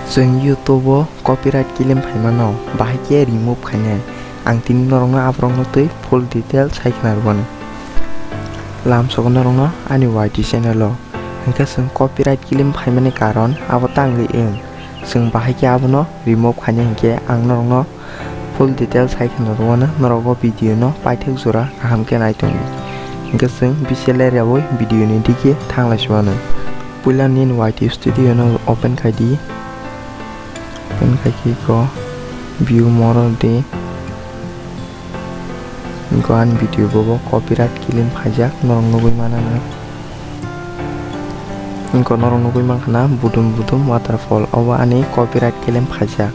जों YouTube copyright claim फाइमानो बाहायके remove खाने आं तिनि नरंनो आब्रंनो तै full details सायखनारबोन लाम सगनरंनो आनि YT channel अंका जों copyright claim फाइमाने कारण आबो तांगै एं जों बाहायके आबनो remove खाने हंके आं नरंनो full details सायखनारबोन नरगो भिडियो नो पाइथक जरा गाहामके नायतोंनि अंका जों बिसेलेरियाबो भिडियो नि दिके थांलासबानो पुला निन YT studio नो open खायदि ko view more de ko an video bobo copyright claim phajak norong nugui manana ko norong nugui mankana budum waterfall obo ani copyright claim phajak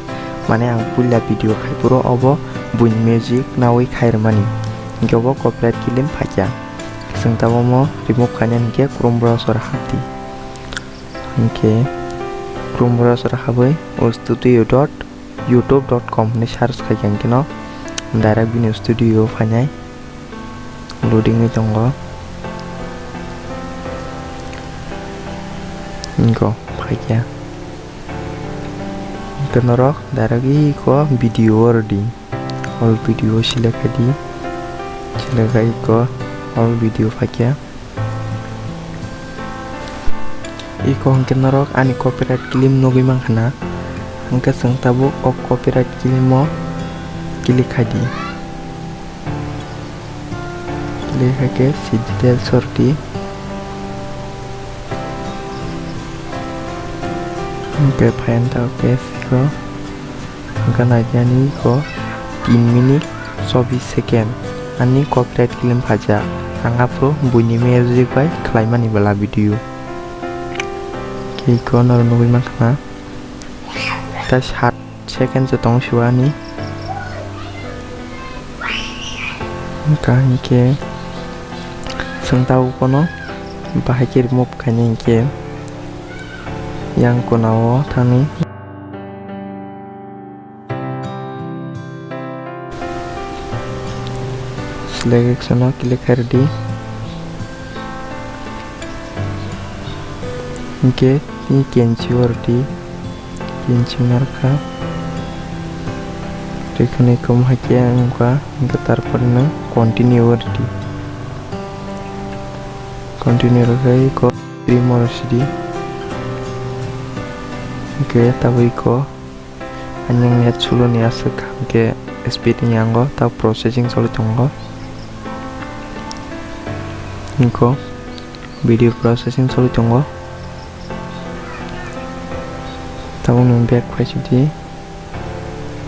mane ang pulla video khaipuro obo buin music nawi khairmani gobo copyright claim phajak sing tabo mo remove khanen ke chrome browser hati okay Chrome browser habai studio.youtube.com ni search khaijang kino direct bini studio phainai loading ni tongo inko phaikya kenorok direct ko video ready all video select di select ko all video phaikya iko hangke norok ani copyright claim nogi mangkhana hangke seng tabu o copyright claim mo klik khadi klik hake si detail sorti hangke find ta page ko hangke najani ko 3 minit 24 second ani copyright claim phaja hanga pro buni music bai khlaimani bala video Iko naro nugui mankana ta 7 second jotong siwani ka hingke sengtau kono bahake remove khaine hingke yang konao thani selection no click hardi hingke ini kenci marka rekane kom hakia angka hingga tarparna continue rakai ko primor sidi hingke tabai ko anyang net sulo ni asek hingke speed nyango ta processing solo tongo hingko video processing solo tongo Tahu back page di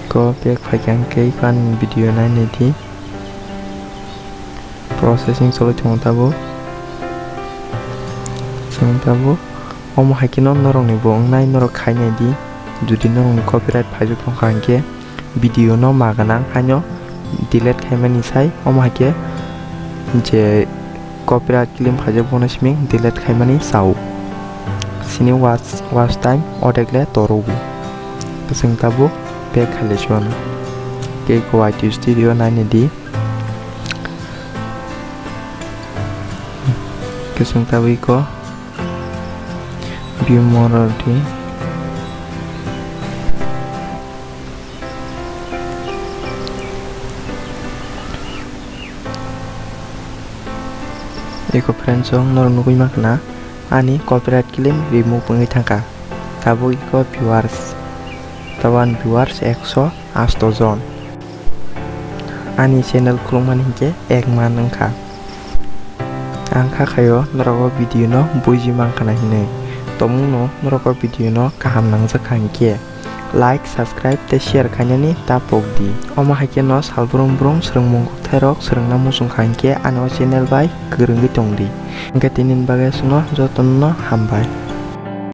ko back page yang kei kan video na di processing solo chung tabu om hakino norong ni bong nai norok khai di judi norong copyright phaju tong khangke video no magana khanyo delete khaimani sai om hake je copyright claim phaju bonus ming delete khaimani sau sini watch time odegle torobu keseng tabu back halishwan ke ko YT studio nani di keseng tabu ko view more di eko friendsong nor nugui makna ani copyright claim remove pengi thangka tabo iko viewers tawan viewers 108 jon ani channel khulungman hingke 1 man angka khayo norogo video no buji mangkana hine tomungno norogo video no kaham nangjak hangke like subscribe te share khainani ta pokdi oma hake no salbrong srengmung thairok srengna musung khangke ano channel bai gerenggi tongdi hingke tinin bagai suno jotonno hambai